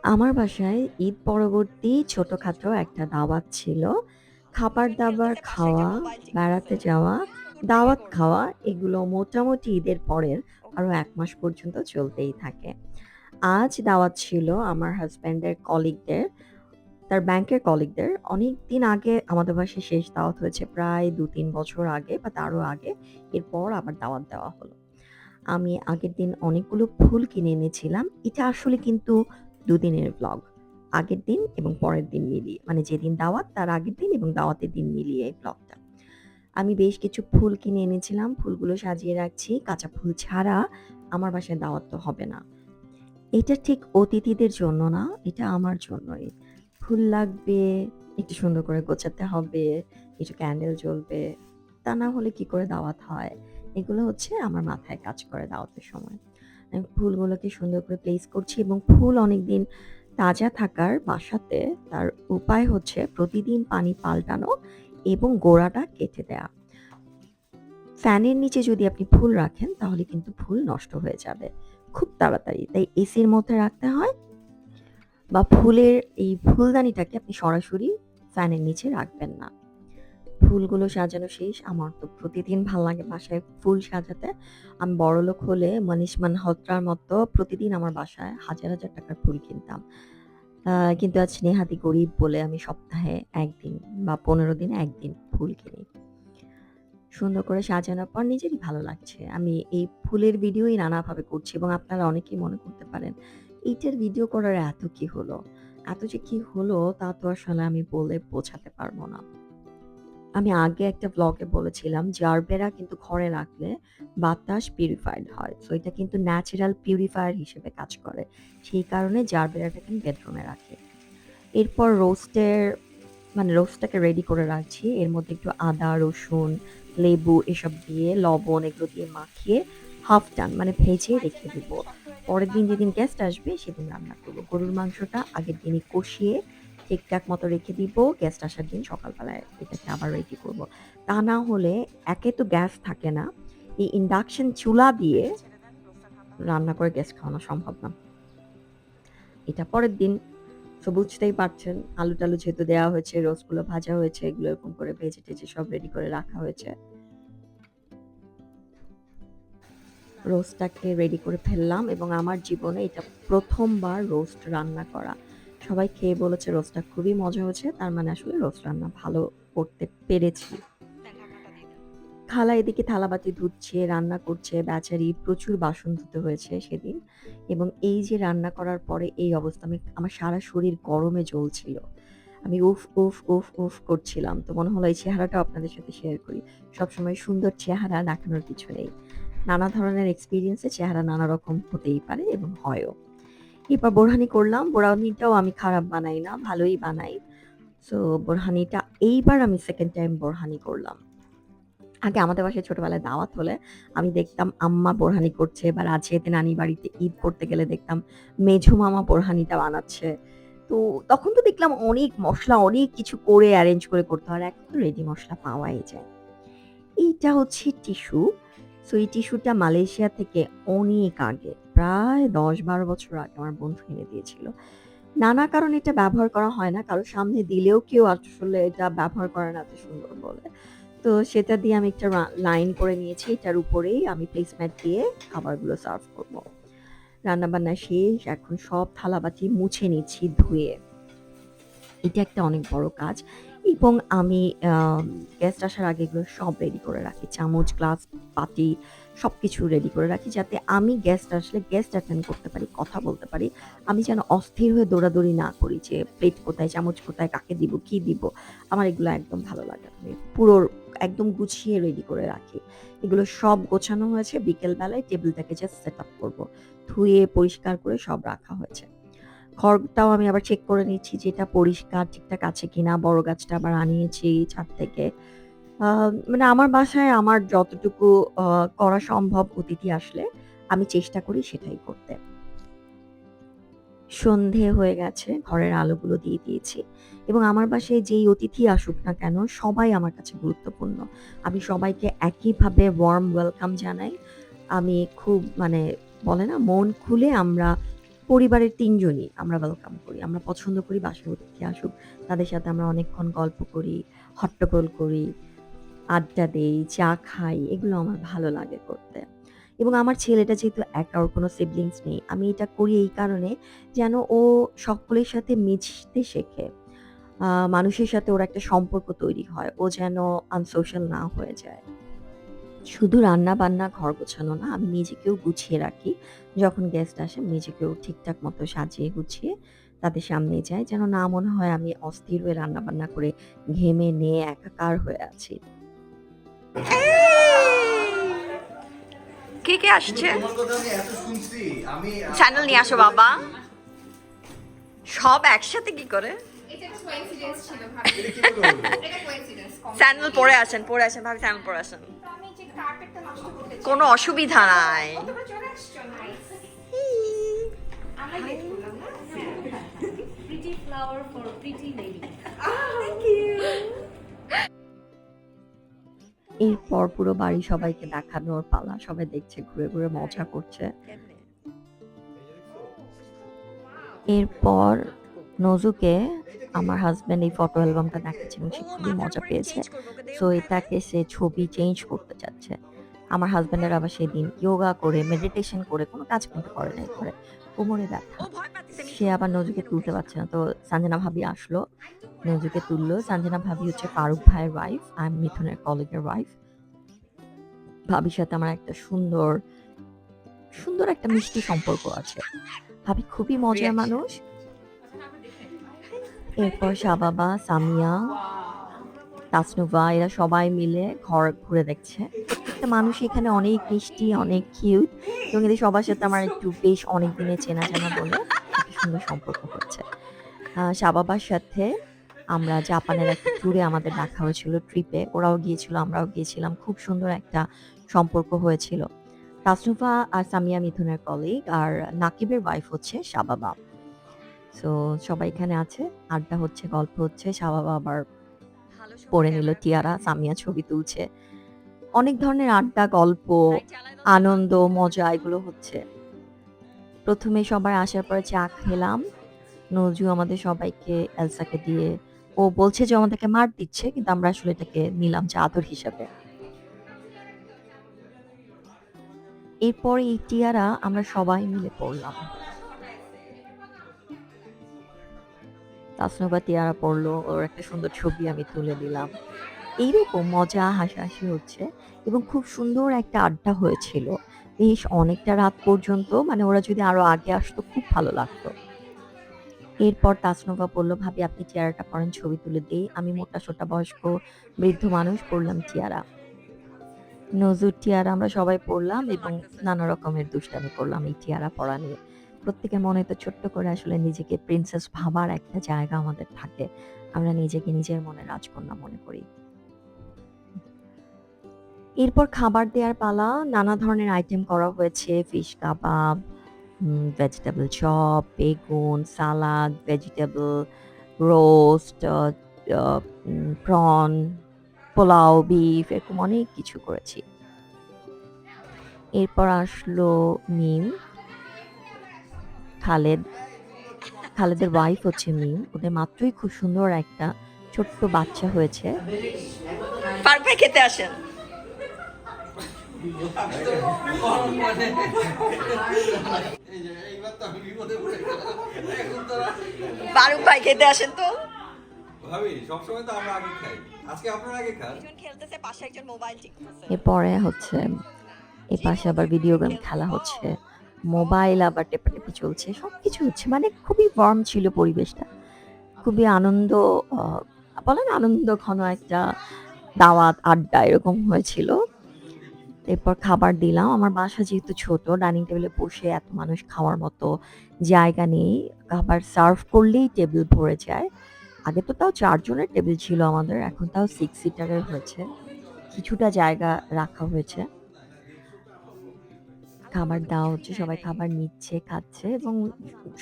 আমার বাসায় ঈদ পরবর্তী ছোটখাটো একটা দাওয়াত ছিল। খাবার-দাবার খাওয়া, বেড়াতে যাওয়া, দাওয়াত খাওয়া এগুলো মোটামুটি ঈদের পরের আরো ১ মাস পর্যন্ত চলতেই থাকে। আজ দাওয়াত ছিল আমার হাসব্যান্ডের কলিগদের, তার ব্যাংকের কলিগদের। অনেকদিন আগে আমাদের বাসায় শেষ দাওয়াত হয়েছে প্রায় ২-৩ বছর আগে বা তারও আগে। এরপর আবার দাওয়াত দেওয়া হলো। আমি আগের দিন অনেকগুলো ফুল কিনে এনেছিলাম। এটা আসলে কিন্তু ২ দিনের ভ্লগ। আগের দিন এবং পরের দিন মিলিয়ে। মানে যেদিন দাওয়াত তার আগের দিন এবং দাওয়াতের দিন মিলিয়ে এই ভ্লগটা। আমি বেশ কিছু ফুল কিনে এনেছিলাম। ফুলগুলো সাজিয়ে রাখছি। কাঁচা ফুল ছাড়া আমার বাসায় দাওয়াত তো হবে না। এটা ঠিক অতিথিদের জন্য না, এটা আমার জন্যই। ফুল লাগবে, একটু সুন্দর করে গোছাতে হবে, কিছু ক্যান্ডেল জ্বলবে। তা না হলে কি করে দাওয়াত হয়? এগুলো হচ্ছে আমার মাথায় কাজ করে দাওয়াতের সময়। আমি ফুলগুলোকে সুন্দর করে প্লেস করছি এবং ফুল অনেকদিন তাজা থাকার বাসাতে তার উপায় হচ্ছে প্রতিদিন পানি পাল্টানো এবং গোড়াটা কেটে দেয়া। ফ্যানের নিচে যদি আপনি ফুল রাখেন তাহলে কিন্তু ফুল নষ্ট হয়ে যাবে খুব তাড়াতাড়ি। তাই এসির মধ্যে রাখতে হয় বা ফুলের এই ফুলদানিটাকে আপনি সরাসরি ফ্যানের নিচে রাখবেন না। ফুলগুলো সাজানো শেষ। আমার তো প্রতিদিন ভাল লাগে বাসায় ফুল সাজাতে। আমি বড়লোক হলে মনীষ মালহোত্রার মতো প্রতিদিন আমার বাসায় হাজার, হাজার টাকার ফুল কিনতাম। আ কিন্তু আজ নেহাতি গরিব বলে আমি সপ্তাহে ১ দিন বা ১৫ দিনে ১ দিন ফুল কিনি। সুন্দর করে সাজানোর পর নিজেরই ভালো লাগছে। আমি এই ফুলের ভিডিওই নানাভাবে করছি এবং আপনারা অনেকেই মনে করতে পারেন, এইটার ভিডিও করার এত কি হলো? এত যে কি হলো তা তো আসলে আমি বলে বোঝাতে পারব না। আমি আগে একটা ব্লগে বলেছিলাম জারবেরা কিন্তু ঘরে রাখলে বাতাস পিউরিফাইড হয়। সো এটা কিন্তু ন্যাচারাল পিউরিফায়ার হিসেবে কাজ করে। সেই কারণে জারবেরাটাকে আমি বেডরুমে রাখি। এরপর রোস্টটাকে রেডি করে রাখছি। এর মধ্যে একটু আদা, রসুন, লেবু এসব দিয়ে লবণ এগুলো দিয়ে মাখিয়ে হাফ ডান মানে ভেজে রেখে দিব। পরের দিন যেদিন গেস্ট আসবে সেদিন রান্না করব। গরুর মাংসটা আগের দিনই কষিয়ে ঠিকঠাক মতো রেখে দিব। গেস্ট আসার দিন সকালবেলায় এটাকে আবার রেডি করব। তা না হলে একে তো গ্যাস থাকে না। এই ইন্ডাকশন চুলা দিয়ে রান্না করে গেস্ট খাওয়ানো সম্ভব না। এটা পরের দিন। সো বুঝতেই পারছেন আলু-টালু যেহেতু দেয়া হয়েছে, রোস্টগুলো ভাজা হয়েছে, এগুলো এরকম করে ভেজে-টেজে সব রেডি করে রাখা হয়েছে। রোস্টটাকে রেডি করে ফেললাম এবং আমার জীবনে এটা ১ম বার রোস্ট রান্না করা। সবাই খেয়ে বলেছে রোস্টটা খুবই মজা হয়েছে। তার মানে আসলে রোস্ট রান্না ভালো করতে পেরেছি। খালা এদিকে থালাবাটি ধুচ্ছে, রান্না করছে, বেচারি প্রচুর বাসন ধুতে হয়েছে সেদিন। এবং এই যে রান্না করার পরে এই অবস্থা আমার সারা শরীর গরমে জ্বলছিল। আমি উফ, উফ, উফ, উফ করছিলাম। তো মনে হলো এই চেহারাটাও আপনাদের সাথে শেয়ার করি। সবসময় সুন্দর চেহারা দেখানোর কিছু নেই। নানা ধরনের এক্সপেরিয়েন্স এ চেহারা নানা রকম হতেই পারে এবং হয়ও। এরপর বোরহানি করলাম। বোরহানিটাও আমি খারাপ বানাই না, ভালোই বানাই। সো বোরহানিটা এইবার আমি 2nd টাইম বোরহানি করলাম। আগে আমাদের বাসায় ছোটবেলায় দাওয়াত হলে আমি দেখতাম আম্মা বোরহানি করছে বা রাজশাহীতে নানি বাড়িতে ঈদ করতে গেলে দেখতাম মেঝো মামা বোরহানিটা বানাচ্ছে। তো তখন তো দেখলাম অনেক মসলা অনেক কিছু করে এরেঞ্জ করে করতে হয়। আর এখন তো রেডি মসলা পাওয়াই যায়। এইটা হচ্ছে টিস্যু। সো এই টিস্যুটা মালয়েশিয়া থেকে অনেক আগে প্রায় ১০-১২ বছর আগে আমার বন্ধু এনে দিয়েছিল। নানা কারণে এটা ব্যবহার করা হয় না। কারো সামনে দিলেও কেউ আসলে এটা ব্যবহার করে না এত সুন্দর বলে। তো সেটা দিয়ে আমি একটা লাইন করে নিয়েছি। এটার উপরেই আমি প্লেসম্যাট দিয়ে খাবারগুলো সার্ভ করব। রান্নাবান্না শেষ। এখন সব থালাবাটি মুছে নিচ্ছি ধুয়ে। এটা একটা অনেক বড় কাজ এবং আমি আ গেস্ট আসার আগে এগুলো সব রেডি করে রাখি। চামচ, গ্লাস, বাটি সবকিছু রেডি করে রাখি যাতে আমি গেস্ট আসলে গেস্ট অ্যাটেন্ড করতে পারি, কথা বলতে পারি। আমি যেন অস্থির হয়ে দৌড়াদৌড়ি না করি যে প্লেট কোথায়, চামচ কোথায়, কাকে দিব, কি দিব? আমার এগুলো একদম ভালো লাগে না। আমি পুরো একদম গুছিয়ে রেডি করে রাখি। এগুলো সব গোছানো হয়েছে। বিকেল বেলায় টেবিলটাকে জাস্ট সেট আপ করব। ধুয়ে পরিষ্কার করে সব রাখা হয়েছে। খড়টাও আমি আবার চেক করে নিচ্ছি যে এটা পরিষ্কার ঠিকঠাক আছে কিনা। বড় গাছটা আবার আনিয়েছি ছাদ থেকে। আ মানে আমার বাসায় আমার যতটুকু আ করা সম্ভব অতিথি আসলে আমি চেষ্টা করি সেটাই করতে। সন্ধে হয়ে গেছে, ঘরের আলোগুলো দিয়ে দিয়েছি এবং আমার বাসায় যেই অতিথি আসুক না কেন সবাই আমার কাছে গুরুত্বপূর্ণ। আমি সবাইকে একইভাবে ওয়ার্ম ওয়েলকাম জানাই। আমি খুব মানে বলে না মন খুলে আমরা পরিবারের ৩ জনই আমরা ওয়েলকাম করি। আমরা পছন্দ করি বাসায় অতিথি আসুক। তাদের সাথে আমরা অনেকক্ষণ গল্প করি, হট্টগোল করি, আড্ডা দেই, চা খাই। এগুলো আমার ভালো লাগে করতে। এবং আমার ছেলেটা যেহেতু একা, ওর কোনো সিবলিংস নেই। আমি এটা করি এই কারণে যেন ও সকলের সাথে মিশতে শেখে। মানুষের সাথে ওর একটা সম্পর্ক তৈরি হয়। ও যেন আনসোশ্যাল না হয়ে যায়। শুধু রান্না-বান্না, ঘর গোছানো না, আমি নিজেকেও গুছিয়ে রাখি। যখন গেস্ট আসে আমি নিজেকেও ঠিকঠাক মতো সাজিয়ে গুছিয়ে তাদের সামনে যাই। যেন না মনে হয় আমি অস্থির হয়ে রান্না-বান্না করে ঘেমে নিয়ে একাকার হয়ে আছি। কে কে আসছে? চ্যানেল নিয়ে আসো বাবা। সব একসাথে কি করে? স্যান্ডেল পরে আসেন ভাবি, স্যান্ডেল পরে আসেন। কোনো অসুবিধা নাই। এরপর পুরো বাড়ি সবাইকে দেখানোর পালা। সবাই দেখছে, ঘুরে, ঘুরে মজা করছে। এরপর নজুকে আমার হাসব্যান্ড এই ফটো অ্যালবামটা দেখাচ্ছে এবং সে খুবই মজা পেয়েছে। সো এটাকে সে ছবি চেঞ্জ করতে চাচ্ছে। আমার হাসব্যান্ডের আবার সেদিন ইয়োগা করে, মেডিটেশন করে কোনো কাজ কিন্তু করে নাই ঘরে। কোমরে ব্যথা। সে আবার নজুকে তুলতে পারছে না। তো সঞ্জনা ভাবি আসলো, নজুকে তুললো। সঞ্জনা ভাবি হচ্ছে ফারুক ভাইয়ের ওয়াইফ, আমি মিথুনের কলিগের ওয়াইফ। ভাবির সাথে আমার একটা সুন্দর, সুন্দর একটা মিষ্টি সম্পর্ক আছে। ভাবি খুবই মজার মানুষ। এরপর শাবাবা, সামিয়া, তাসনুভা এরা সবাই মিলে ঘর ঘুরে দেখছে। প্রত্যেকটা মানুষ এখানে অনেক মিষ্টি, অনেক কিউট এবং এদের সবার সাথে আমার একটু বেশ অনেক দিনের চেনা জানা বলে একটা সুন্দর সম্পর্ক হয়েছে। শাবাবার সাথে আমরা জাপানের একটা ট্যুরে আমাদের দেখা হয়েছিল ট্রিপে। ওরাও গিয়েছিল, আমরাও গিয়েছিলাম। খুব সুন্দর একটা সম্পর্ক হয়েছিল। তাসনুভা আর সামিয়া মিথুনের কলিগ আর নাকিবের ওয়াইফ হচ্ছে শাবাবা। সো সবাই এখানে আছে, আড্ডা হচ্ছে, গল্প হচ্ছে। শাবাবা আবার পরে নিল টিয়ারা, সামিয়া ছবি তুলছে। অনেক ধরনের আড্ডা, গল্প, আনন্দ, মজা এগুলো হচ্ছে। প্রথমে সবাই আসার পরে চা খেলাম। নজু আমাদের সবাইকে এলসাকে দিয়ে ও বলছে যে আমাদেরকে মার দিচ্ছে, কিন্তু আমরা আসলে এটাকে নিলাম যে আদর হিসাবে। এরপর এই টিয়ারা আমরা সবাই মিলে পড়লাম। তাসনুভা টিয়ারা পড়লো, ওর একটা সুন্দর ছবি আমি তুলে দিলাম। এইরকম মজা হাসাহাসি হচ্ছে এবং খুব সুন্দর একটা আড্ডা হয়েছিল। বেশ অনেকটা রাত পর্যন্ত, মানে ওরা যদি আরো আগে আসতো খুব ভালো লাগতো। এরপর তাসনুভা বলল, ভাবি আপনি টিয়ারাটা পরেন, ছবি তুলে দিই। আমি মোটা-সোটা বয়স্ক বৃদ্ধ মানুষ, পড়লাম টিয়ারা। নজরুল টিয়ারা আমরা সবাই পড়লাম এবং নানা রকমের দুষ্টামি করলাম এই টিয়ারা পড়া নিয়ে। প্রত্যেকের মনে তো ছোট্ট করে আসলে নিজেকে প্রিন্সেস ভাবার একটা জায়গা আমাদের থাকে। আমরা নিজেকে নিজের মনে রাজকন্যা মনে করি। এরপর খাবার দেওয়ার পালা। নানা ধরনের আইটেম করা হয়েছে। ফিশ কাবাব, ভেজিটেবল চপ, বেগুন, salad, vegetable roast, prawn, pulao, beef এরকম অনেক কিছু করেছি। এরপর আসলো মিম, খালেদ। খালেদের ওয়াইফ হচ্ছে মিম। ওদের মাত্রই খুব সুন্দর একটা ছোট্ট বাচ্চা হয়েছে। ফারুক ভাই খেতে আসেন। ফারুক ভাই খেতে আসেন তো। ভাবি সবসময় তো আমরা আগে খাই, আজকে আপনারা আগে খান। একজন খেলতেছে, পাশে একজন মোবাইল টিপতেছে। এরপরে হচ্ছে এই পাশে আবার ভিডিও গেম খেলা হচ্ছে, মোবাইল আবার টেপাটেপি চলছে, সবকিছু হচ্ছে। মানে খুবই ওয়ার্ম ছিল পরিবেশটা, খুবই আনন্দ, বলেন আনন্দ ঘন একটা দাওয়াত আড্ডা এরকম হয়েছিল। এরপর খাবার দিলাম। আমার বাসা যেহেতু ছোট, ডাইনিং টেবিলে বসে এত মানুষ খাওয়ার মতো জায়গা নেই। খাবার সার্ভ করলেই টেবিল ভরে যায়। আগে তো তাও ৪ জনের টেবিল ছিল আমাদের, এখন তাও 6 সিটারের হয়েছে। কিছুটা জায়গা রাখা হয়েছে। খাবার দেওয়া হচ্ছে, সবাই খাবার নিচ্ছে, খাচ্ছে এবং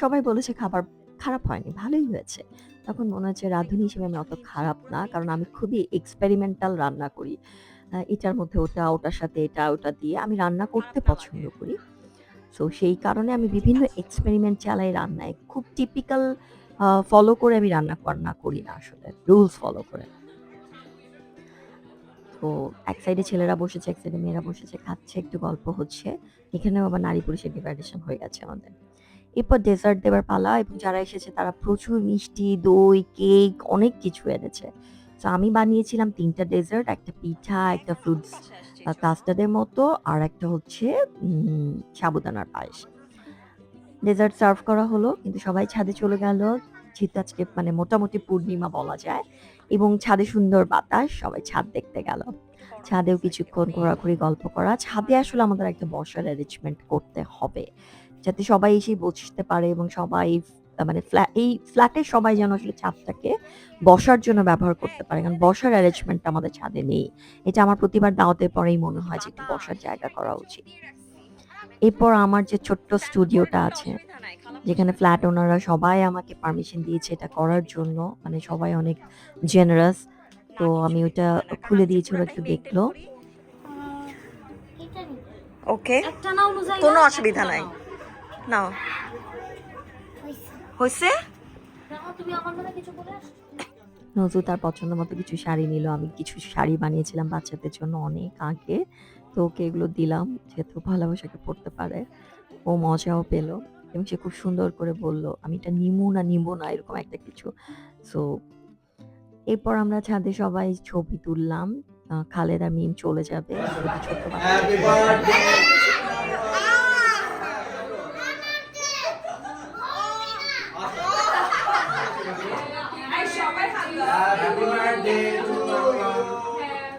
সবাই বলেছে খাবার খারাপ হয়নি, ভালোই হয়েছে। তখন মনে হচ্ছে রাঁধুনি হিসেবে আমি অত খারাপ না। কারণ আমি খুবই এক্সপেরিমেন্টাল রান্না করি। এটার মধ্যে ওটা, ওটার সাথে এটা, ওটা দিয়ে আমি রান্না করতে পছন্দ করি। সো সেই কারণে আমি বিভিন্ন এক্সপেরিমেন্ট চালাই রান্নায়। খুব টিপিক্যাল ফলো করে আমি রান্না করি না আসলে। রুলস ফলো করে। তো এক সাইডে ছেলেরা বসেছে, এক সাইডে মেয়েরা বসেছে, খাচ্ছে, একটু গল্প হচ্ছে। এখানেও আবার নারী-পুরুষের ডিভাইডেশন হয়ে গেছে আমাদের। এরপর ডেজার্ট দেবার পালা এবং যারা এসেছে তারা প্রচুর মিষ্টি, দই, কেক অনেক কিছু এনেছে। সো আমি বানিয়েছিলাম ৩ টা ডেজার্ট, একটা পিঠা, একটা ফ্রুটস বাসায় আসছি কাস্টার্ডের মতো আর একটা হচ্ছে সাবুদানার পায়েস। ডেজার্ট সার্ভ করা হলো কিন্তু সবাই ছাদে চলে গেল। যেহেতু আজকে মানে মোটামুটি পূর্ণিমা বলা যায় এবং ছাদে সুন্দর বাতাস, সবাই ছাদ দেখতে গেল। ছাদেও কিছুক্ষণ ঘোরাঘুরি, গল্প করা। ছাদে আসলে আমাদের একটা বসার অ্যারেঞ্জমেন্ট করতে হবে। যাতে সবাই এসে বসতে পারে এবং সবাই মানে এই ফ্ল্যাটের সবাই যেন আসলে ছাদটাকে বসার জন্য ব্যবহার করতে পারে। কারণ বসার অ্যারেঞ্জমেন্টটা আমাদের ছাদে নেই। এটা আমার প্রতিবার দাওয়াতের পরেই মনে হয় যে একটু বসার জায়গা করা উচিত। এরপর আমার যে ছোট্ট স্টুডিওটা আছে, যেখানে ফ্ল্যাট ওনাররা সবাই আমাকে পারমিশন দিয়েছে এটা করার জন্য। মানে সবাই অনেক জেনারাস। তো আমি ওটা খুলে দিয়েছি, ওরা একটু দেখলো। ওকে একটা নাও নুজাইয়া, কোনো অসুবিধা একটা নাই নাও। নাও হয়েছে দেখো তুমি আমার নামে কিছু বলে আসছো। নজরু তার পছন্দ মতো কিছু শাড়ি নিল। আমি কিছু শাড়ি বানিয়েছিলাম বাচ্চাদের জন্য অনেক আগে। তো ওকে এগুলো দিলাম যেহেতু ভালোবাসাকে পড়তে পারে। ও মজাও পেল এবং সে খুব সুন্দর করে বলল, "আমি এটা নিবো না" এরকম একটা কিছু। সো এরপর আমরা ছাদে সবাই ছবি তুললাম। খালেদ আর মিম চলে যাবে। শুধু ছোট্ট বাচ্চা happy birthday happy birthday to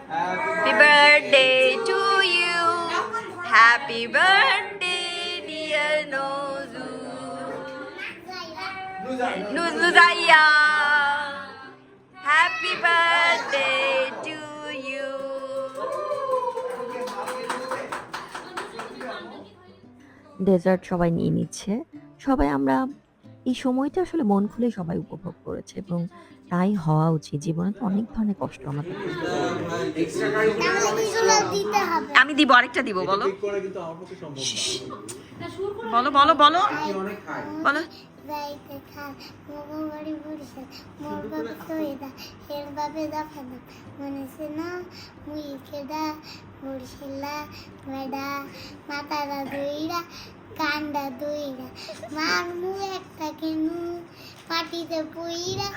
happy birthday to you happy birthday dear Noju Nujaiya happy birthday to you dessert সবাই নিয়ে নিচ্ছে। সবাই আমরা এই সময়টা আসলে মন খুলে সবাই উপভোগ করেছে এবং তাই হওয়া উচিত। জীবনে তো অনেক ধরনের কষ্ট আমাদের করতে হয়। আমি দিব আরেকটা দিব বলো ঠিক করে কিন্তু আমার পক্ষে সম্ভব না বলো বলো বলো কি অনেক খাই বলো যাইতে খান মোগো বাড়ি বরিশাল মোর বাবা কইদা এর বাবে দা ফাদা মনেছে না মুই কেডা বরিশালা মেডা মাতারা দইরা কান্ডা দইরা মার মু একটা কেনু পাটিতে পইরা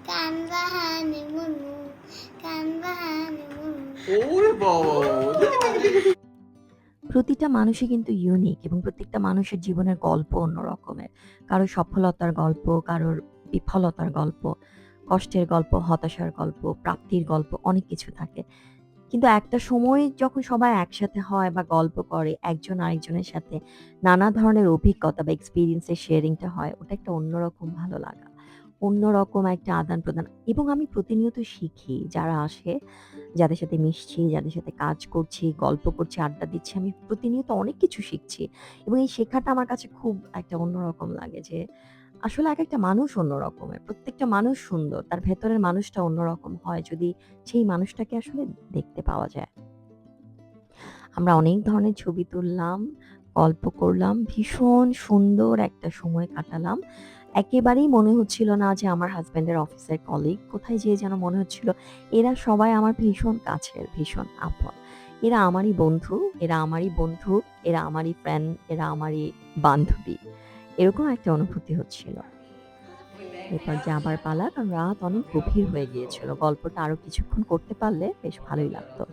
কান বাহানে মনু কান বাহানে মনু ওরে বাবা প্রতিটা মানুষই কিন্তু ইউনিক এবং প্রত্যেকটা মানুষের জীবনের গল্প অন্য রকমের। কারোর সফলতার গল্প, কারোর বিফলতার গল্প, কষ্টের গল্প, হতাশার গল্প, প্রাপ্তির গল্প অনেক কিছু থাকে। কিন্তু একটা সময় যখন সবাই একসাথে হয় বা গল্প করে একজন আরেকজনের সাথে নানা ধরনের অভিজ্ঞতা বা এক্সপেরিয়েন্সের শেয়ারিংটা হয়, ওটা একটা অন্যরকম ভালো লাগা। অন্যরকম একটা আদান-প্রদান এবং আমি প্রতিনিয়ত শিখি। যারা আসে, যাদের সাথে মিশছি, যাদের সাথে কাজ করছি, গল্প করছি, আড্ডা দিচ্ছি, আমি প্রতিনিয়ত অনেক কিছু শিখছি এবং এই শেখাটা আমার কাছে খুব একটা অন্যরকম লাগে যে আসলে একেকটা মানুষ অন্য রকমের। প্রত্যেকটা মানুষ সুন্দর। তার ভেতরের মানুষটা অন্যরকম হয় যদি সেই মানুষটাকে আসলে দেখতে পাওয়া যায়। আমরা অনেক ধরনের ছবি তুললাম, গল্প করলাম। ভীষণ সুন্দর একটা সময় কাটালাম। একেবারেই মনে হচ্ছিল না যে আমার হাসব্যান্ডের অফিসের কলিগ। কোথায় যেয়ে যেন মনে হচ্ছিল এরা সবাই আমার ভীষণ কাছের, ভীষণ আপন। এরা আমারই বন্ধু, এরা আমারই বন্ধু, এরা আমারই ফ্রেন্ড, এরা আমারই বান্ধবী। এরকম একটা অনুভূতি হচ্ছিল। এরপর যাবার পালা, কারণ রাত অনেক গভীর হয়ে গিয়েছিল। গল্পটা আরো কিছুক্ষণ করতে পারলে বেশ ভালোই লাগতো।